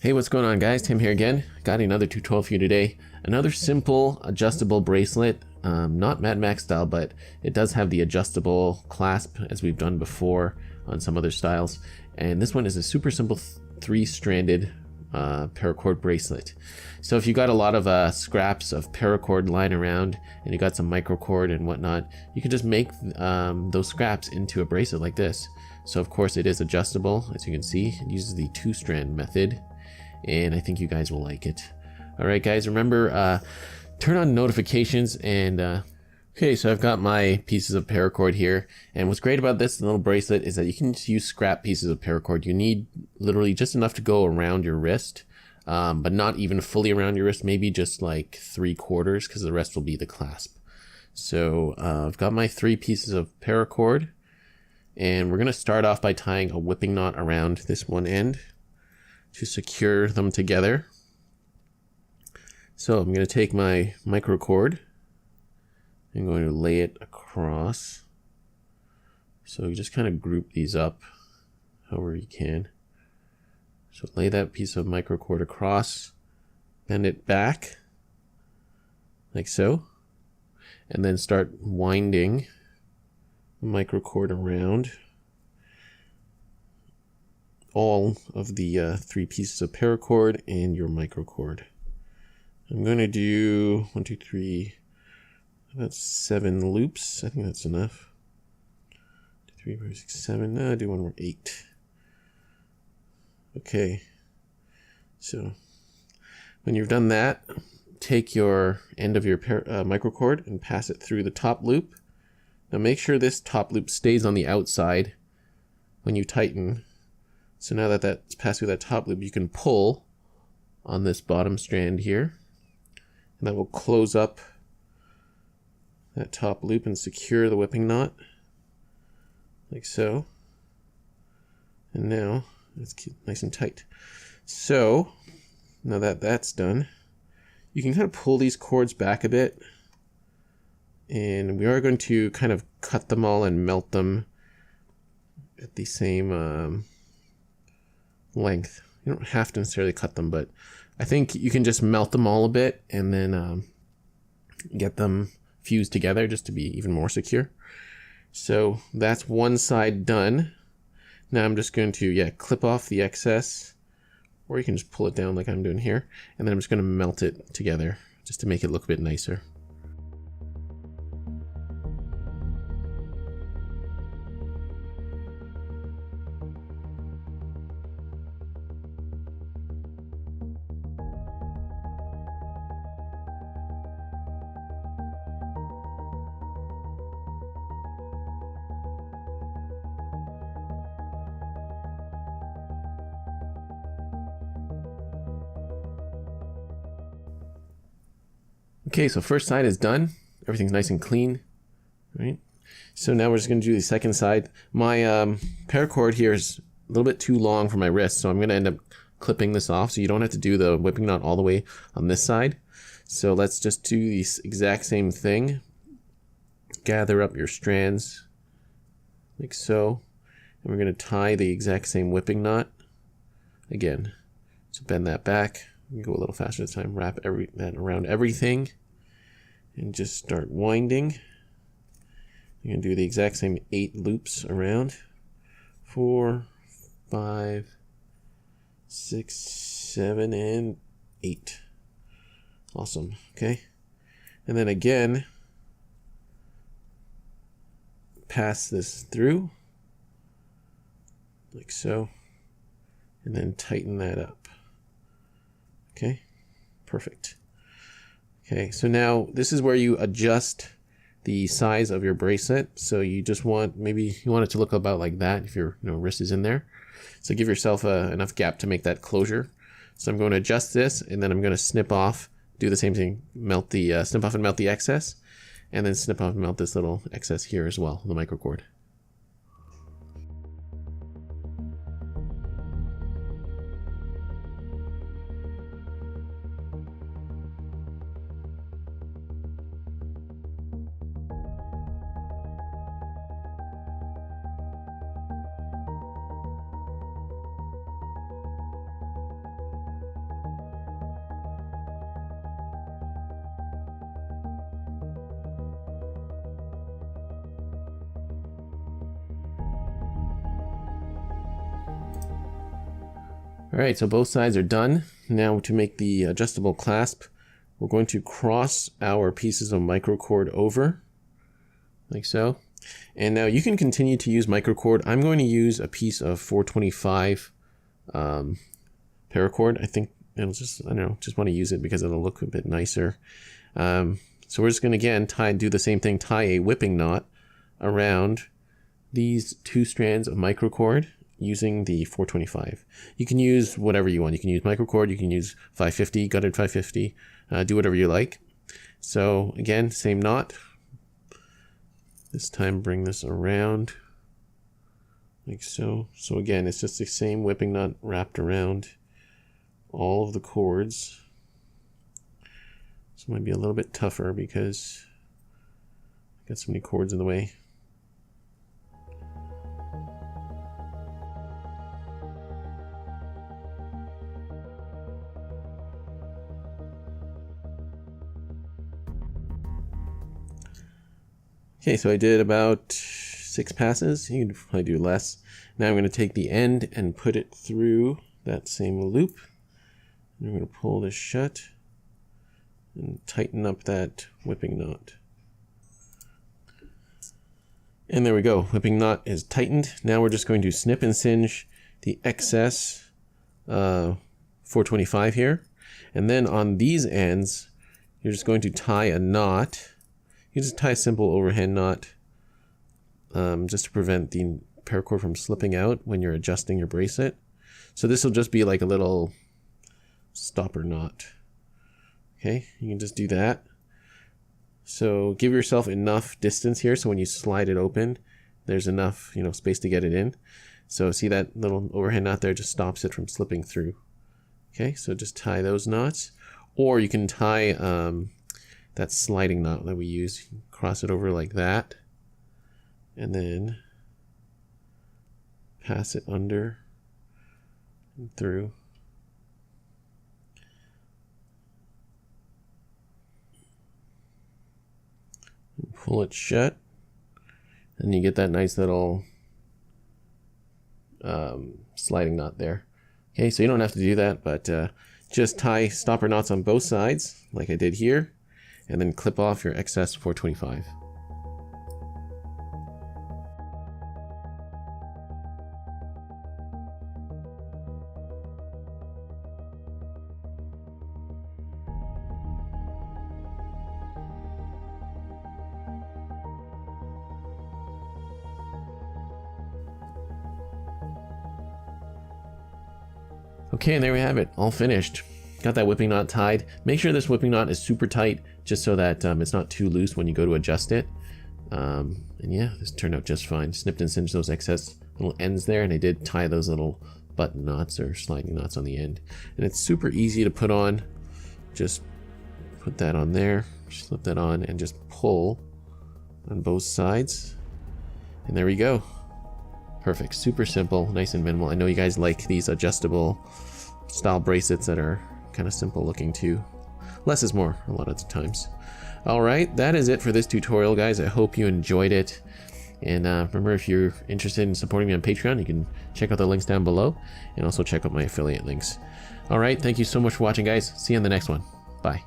Hey, what's going on, guys? Tim here again. Got another tutorial for you today. Another simple adjustable bracelet, not Mad Max style, but it does have the adjustable clasp as we've done before on some other styles. And this one is a super simple three-stranded paracord bracelet. So if you got a lot of scraps of paracord lying around and you got some microcord and whatnot, you can just make those scraps into a bracelet like this. So of course it is adjustable, as you can see. It uses the two-strand method, and I think you guys will like it. All right, guys, remember, turn on notifications. And okay, so I've got my pieces of paracord here, and what's great about this little bracelet is that you can just use scrap pieces of paracord. You need literally just enough to go around your wrist, but not even fully around your wrist, maybe just like 3/4, because the rest will be the clasp. So I've got my 3 pieces of paracord, and we're gonna start off by tying a whipping knot around this one end to secure them together. So I'm going to take my microcord. I'm going to lay it across. So you just kind of group these up however you can. So lay that piece of microcord across, bend it back like so, and then start winding the microcord around all of the 3 pieces of paracord and your microcord. I'm going to do 1, 2, 3, about 7 loops. I think that's enough. 2, 3, 4, 6, 7. No, I'll do one more, 8. Okay. So when you've done that, take your end of your microcord and pass it through the top loop. Now make sure this top loop stays on the outside when you tighten. So now that that's passed through that top loop, you can pull on this bottom strand here, and that will close up that top loop and secure the whipping knot, like so. And now let's keep nice and tight. So now that that's done, you can kind of pull these cords back a bit, and we are going to kind of cut them all and melt them at the same length. You don't have to necessarily cut them, but I think you can just melt them all a bit and then get them fused together just to be even more secure. So that's one side done. Now I'm just going to clip off the excess, or you can just pull it down like I'm doing here, and then I'm just going to melt it together just to make it look a bit nicer. Okay, so first side is done. Everything's nice and clean, right? So now we're just going to do the second side. My paracord here is a little bit too long for my wrist, so I'm going to end up clipping this off so you don't have to do the whipping knot all the way on this side. So let's just do the exact same thing. Gather up your strands like so, and we're going to tie the exact same whipping knot again. So bend that back. You can go a little faster this time. Wrap that around everything and just start winding. You're going to do the exact same 8 loops around. 4, 5, 6, 7, and 8. Awesome. Okay. And then again, pass this through like so, and then tighten that up. Okay, perfect. Okay, so now this is where you adjust the size of your bracelet. So you just want, maybe you want it to look about like that if your wrist is in there. So give yourself enough gap to make that closure. So I'm going to adjust this, and then I'm going to snip off, do the same thing, melt the snip off and melt the excess, and then snip off and melt this little excess here as well, the microcord. All right, so both sides are done. Now to make the adjustable clasp, we're going to cross our pieces of microcord over, like so. And now you can continue to use microcord. I'm going to use a piece of 425 paracord. I think it'll just, I don't know, just want to use it because it'll look a bit nicer. So we're just going to, again, do the same thing, tie a whipping knot around these 2 strands of microcord using the 425. You can use whatever you want. You can use microcord, you can use 550, gutted 550, do whatever you like. So again, same knot. This time bring this around like so. So again, it's just the same whipping knot wrapped around all of the cords. This might be a little bit tougher because I got so many cords in the way. Okay, so I did about 6 passes. You can probably do less. Now I'm going to take the end and put it through that same loop. And I'm going to pull this shut and tighten up that whipping knot. And there we go. Whipping knot is tightened. Now we're just going to snip and singe the excess 425 here. And then on these ends, you're just going to tie a knot. You just tie a simple overhand knot just to prevent the paracord from slipping out when you're adjusting your bracelet. So this will just be like a little stopper knot. Okay, you can just do that. So give yourself enough distance here so when you slide it open, there's enough, you know, space to get it in. So see that little overhand knot there just stops it from slipping through. Okay, so just tie those knots. Or you can tie that sliding knot that we use. You can cross it over like that. And then pass it under and through. And pull it shut. And you get that nice little sliding knot there. Okay, so you don't have to do that, but just tie stopper knots on both sides, like I did here, and then clip off your excess 425. Okay, and there we have it, all finished. Got that whipping knot tied. Make sure this whipping knot is super tight, just so that it's not too loose when you go to adjust it. And yeah, this turned out just fine. Snipped and singed those excess little ends there, and I did tie those little button knots or sliding knots on the end. And it's super easy to put on. Just put that on there, slip that on, and just pull on both sides. And there we go. Perfect, super simple, nice and minimal. I know you guys like these adjustable style bracelets that are kind of simple looking too. Less is more a lot of the times. All right, that is it for this tutorial, guys. I hope you enjoyed it. And remember, if you're interested in supporting me on Patreon, you can check out the links down below and also check out my affiliate links. All right, thank you so much for watching, guys. See you in the next one. Bye.